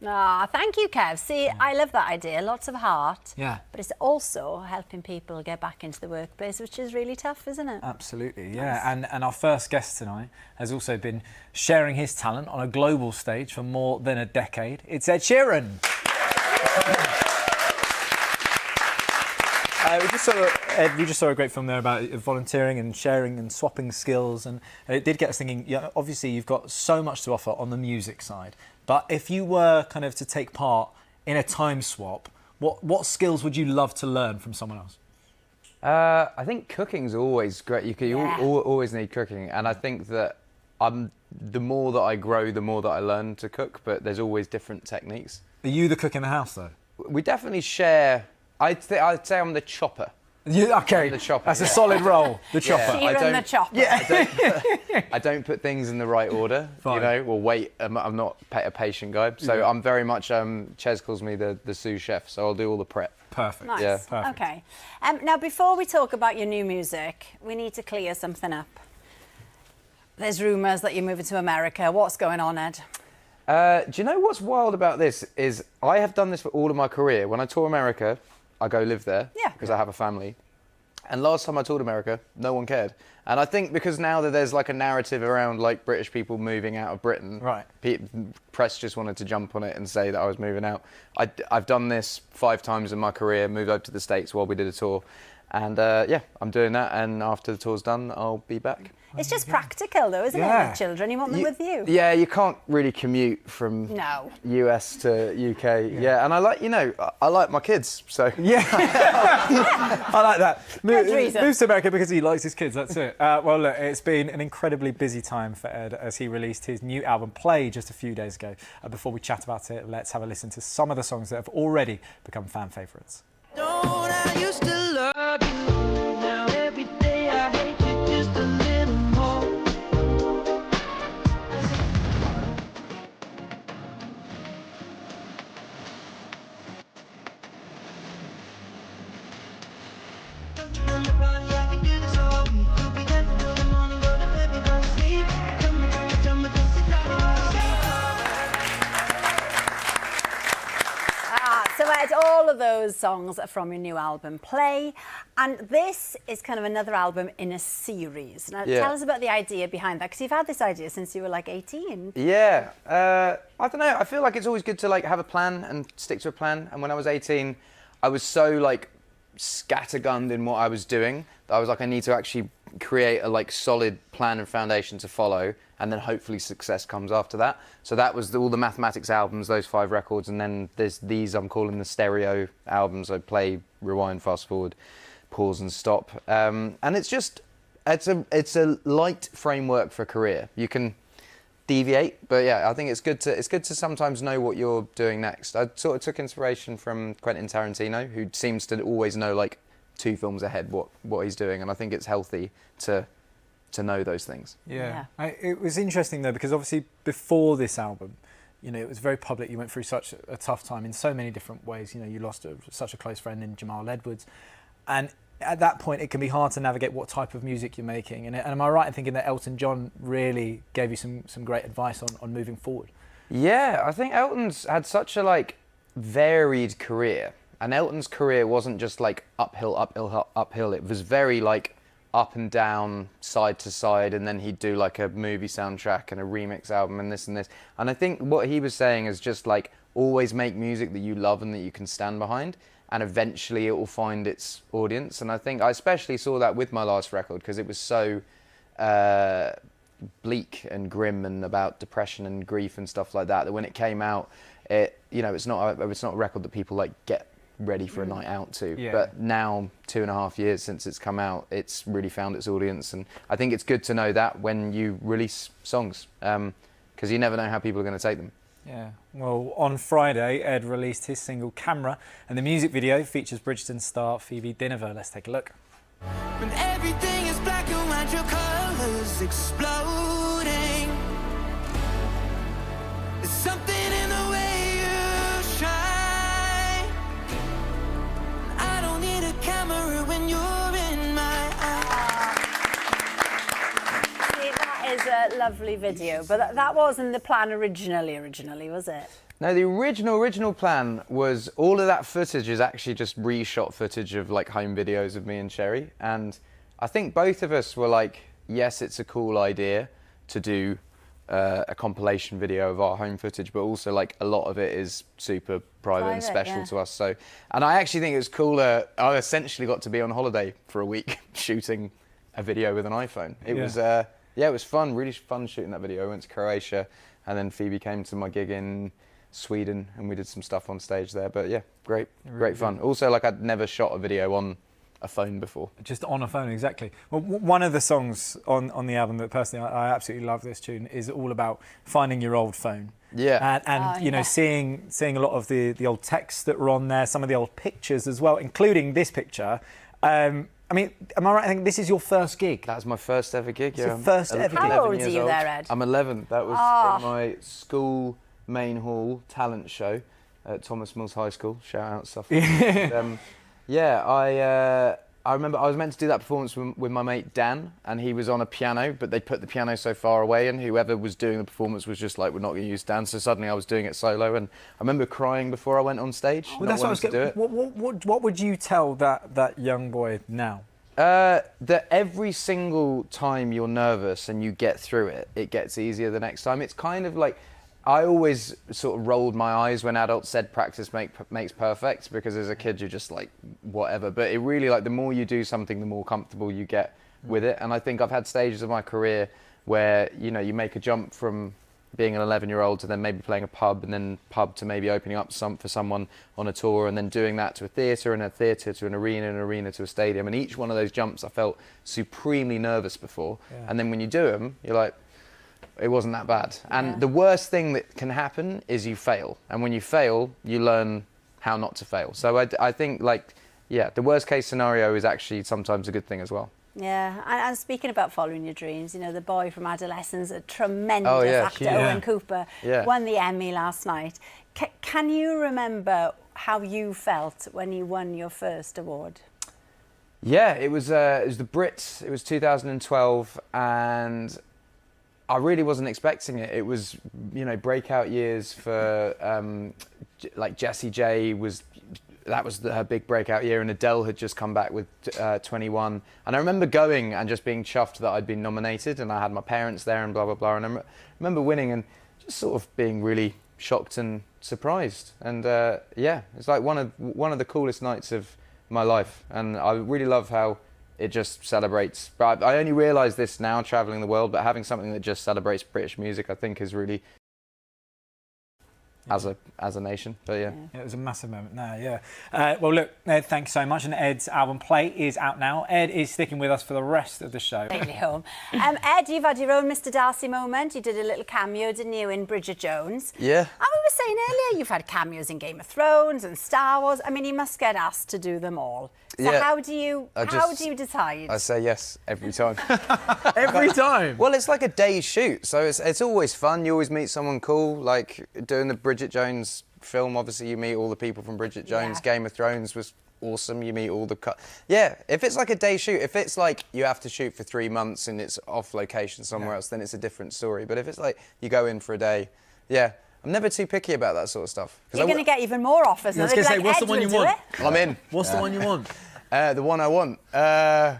Ah, thank you, Kev. See, I love that idea. Lots of heart. Yeah. But it's also helping people get back into the workplace, which is really tough, isn't it? Absolutely, yeah. And our first guest tonight has also been sharing his talent on a global stage for more than a decade. It's Ed Sheeran. We just saw a great film there about volunteering and sharing and swapping skills, and it did get us thinking, yeah, obviously you've got so much to offer on the music side, but if you were kind of to take part in a time swap, what skills would you love to learn from someone else? I think cooking's always great. You always need cooking, and I think that the more that I grow, the more that I learn to cook, but there's always different techniques. Are you the cook in the house, though? We definitely share. I'd say I'm the chopper. Okay, the chopper, that's a solid role, the chopper. Sheeran the chopper. Yeah. I don't put things in the right order, Fine. you know, or wait. I'm not a patient guy, so I'm very much, Ches calls me the sous chef, so I'll do all the prep. Perfect. Nice. Yeah. Perfect. Okay. Now, before we talk about your new music, we need to clear something up. There's rumours that you're moving to America. What's going on, Ed? Do you know what's wild about this is I have done this for all of my career. When I tour America, I go live there because I have a family. And last time I toured America, no one cared. And I think because now that there's like a narrative around like British people moving out of Britain, right? Press just wanted to jump on it and say that I was moving out. I've done this 5 times in my career, moved over to the States while we did a tour. And yeah, I'm doing that. And after the tour's done, I'll be back. It's just practical, though, isn't it, with children? You want them with you. Yeah, you can't really commute from US to UK. Yeah, and I like, I like my kids, so... Yeah, I like that. Moves to America because he likes his kids, that's it. Well, look, it's been an incredibly busy time for Ed as he released his new album, Play, just a few days ago. Before we chat about it, let's have a listen to some of the songs that have already become fan favourites. Don't I used to love you, now every day I hate you just a little more. So Ed, all of those songs are from your new album, Play, and this is kind of another album in a series. Now, tell us about the idea behind that, because you've had this idea since you were like 18. Yeah, I don't know. I feel like it's always good to like have a plan and stick to a plan. And when I was 18, I was so like scattergunned in what I was doing that I was like, I need to actually create a like solid plan and foundation to follow, and then hopefully success comes after that. So that was all the Mathematics albums, those 5 records, and then there's these I'm calling the stereo albums. I play, rewind, fast forward, pause and stop, and it's a light framework for career. You can deviate, but yeah, I think it's good to sometimes know what you're doing next. I sort of took inspiration from Quentin Tarantino, who seems to always know like 2 films ahead what he's doing, and I think it's healthy to know those things. Yeah. It was interesting though, because obviously before this album, it was very public. You went through such a tough time in so many different ways. You lost such a close friend in Jamal Edwards, and at that point it can be hard to navigate what type of music you're making. And am I right in thinking that Elton John really gave you some great advice on moving forward? Yeah, I think Elton's had such a like varied career, and Elton's career wasn't just like uphill, uphill, uphill. It was very like up and down, side to side, and then he'd do like a movie soundtrack and a remix album and this and this. And I think what he was saying is just like always make music that you love and that you can stand behind, and eventually it will find its audience. And I think I especially saw that with my last record, because it was so bleak and grim and about depression and grief and stuff like that, that when it came out, it's not a record that people like get ready for a night out to. But now, 2.5 years since it's come out, it's really found its audience, and I think it's good to know that when you release songs, because you never know how people are going to take them. Yeah, well, on Friday, Ed released his single Camera, and the music video features Bridgerton star Phoebe Dynevor. Let's take a look. When everything is black and white, your colours exploding. There's something in the way you shine. I don't need a camera when you're in my eyes. See, that is a lovely video, but that wasn't the plan originally, was it? No, the original plan was all of that footage is actually just reshot footage of like home videos of me and Sherry. And I think both of us were like, yes, it's a cool idea to do a compilation video of our home footage, but also like a lot of it is super private and special to us. So, and I actually think it was cooler. I essentially got to be on holiday for a week shooting a video with an iPhone. It was, it was fun, really fun shooting that video. I went to Croatia, and then Phoebe came to my gig in Sweden, and we did some stuff on stage there. But yeah, great fun. Also, like I'd never shot a video on a phone before. Just on a phone, exactly. Well, one of the songs on the album that personally I absolutely love this tune is all about finding your old phone. Yeah. And you know, seeing a lot of the old texts that were on there, some of the old pictures as well, including this picture. I mean, am I right? I think this is your first gig. That was my first ever gig, yeah. Your first ever gig. How old are you there, Ed? I'm 11. That was in my school main hall talent show at Thomas Mills High School. Shout out Suffolk. I remember I was meant to do that performance with my mate Dan, and he was on a piano, but they put the piano so far away, and whoever was doing the performance was just like, we're not going to use Dan. So suddenly I was doing it solo, and I remember crying before I went on stage. Well, that's what I was going to do. What would you tell that young boy now? That every single time you're nervous and you get through it, it gets easier the next time. It's kind of like, I always sort of rolled my eyes when adults said practice makes perfect, because as a kid you're just like, whatever. But it really, like, the more you do something, the more comfortable you get with it. And I think I've had stages of my career where, you know, you make a jump from being an 11-year-old to then maybe playing a pub, and then pub to maybe opening up for someone on a tour, and then doing that to a theatre, and a theatre to an arena to a stadium. And each one of those jumps I felt supremely nervous before. And then when you do them, you're like, it wasn't that bad. And the worst thing that can happen is you fail. And when you fail, you learn how not to fail. So I think, like, the worst case scenario is actually sometimes a good thing as well. Yeah, and speaking about following your dreams, you know, the boy from Adolescence, a tremendous actor, Owen Cooper, won the Emmy last night. Can you remember how you felt when you won your first award? Yeah, it was the Brits. It was 2012, and I really wasn't expecting it. It was, you know, breakout years for like Jessie J that was her big breakout year, and Adele had just come back with 21. And I remember going and just being chuffed that I'd been nominated, and I had my parents there and blah, blah, blah. And I remember winning and just sort of being really shocked and surprised. And it's like one of the coolest nights of my life. And I really love how it just celebrates. But I only realise this now, travelling the world, but having something that just celebrates British music, I think, is really, as a nation. But yeah, it was a massive moment. Well, look, Ed, thanks so much. And Ed's album Play is out now. Ed is sticking with us for the rest of the show. Safely home. Ed, you've had your own Mr. Darcy moment. You did a little cameo, didn't you, in Bridget Jones? Yeah. And we were saying earlier, you've had cameos in Game of Thrones and Star Wars. I mean, you must get asked to do them all. So how do you decide? I say yes every time. Every time? Well, it's like a day's shoot, so it's always fun. You always meet someone cool, like doing the Bridget Jones film. Obviously, you meet all the people from Bridget Jones. Game of Thrones was awesome. You meet all the... if it's like a day shoot, if it's like you have to shoot for 3 months and it's off location somewhere else, then it's a different story. But if it's like you go in for a day, I'm never too picky about that sort of stuff. You're going to get even more offers. I was going to say, what's the one you want? I'm in. What's the one you want? The one I want? I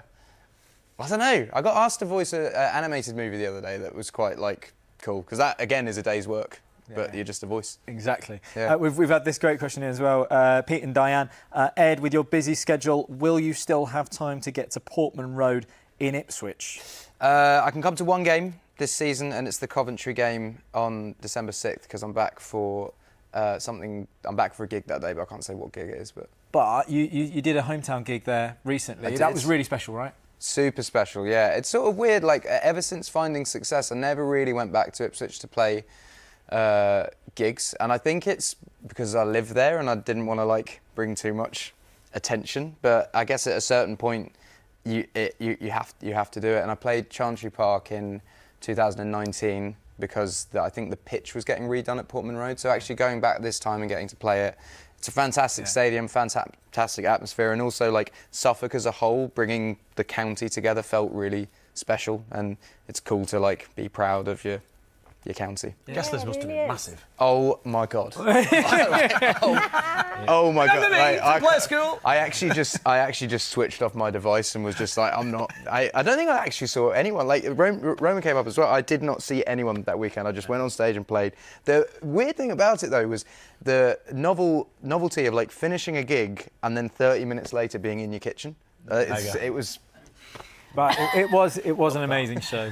don't know. I got asked to voice an animated movie the other day that was quite, like, cool. Because that, again, is a day's work. But you're just a voice. Exactly. Yeah. We've had this great question here as well. Pete and Diane. Ed, with your busy schedule, will you still have time to get to Portman Road in Ipswich? I can come to one game this season, and it's the Coventry game on December 6th, because I'm back for I'm back for a gig that day, but I can't say what gig it is. But you did a hometown gig there recently. That was really special, right? Super special, yeah. It's sort of weird, like, ever since finding success, I never really went back to Ipswich to play gigs. And I think it's because I live there and I didn't want to, like, bring too much attention. But I guess at a certain point, you have to do it. And I played Chantry Park in 2019 because I think the pitch was getting redone at Portman Road. So actually going back this time and getting to play it, it's a fantastic stadium, fantastic atmosphere, and also, like, Suffolk as a whole, bringing the county together felt really special, and it's cool to, like, be proud of your your county. Yeah. Guest list must have been massive. Oh my God. Oh my God. I actually just switched off my device and was just like, I don't think I actually saw anyone. Like, Roman came up as well. I did not see anyone that weekend. I just went on stage and played. The weird thing about it, though, was the novelty of, like, finishing a gig and then 30 minutes later being in your kitchen. It was... But it was an amazing show.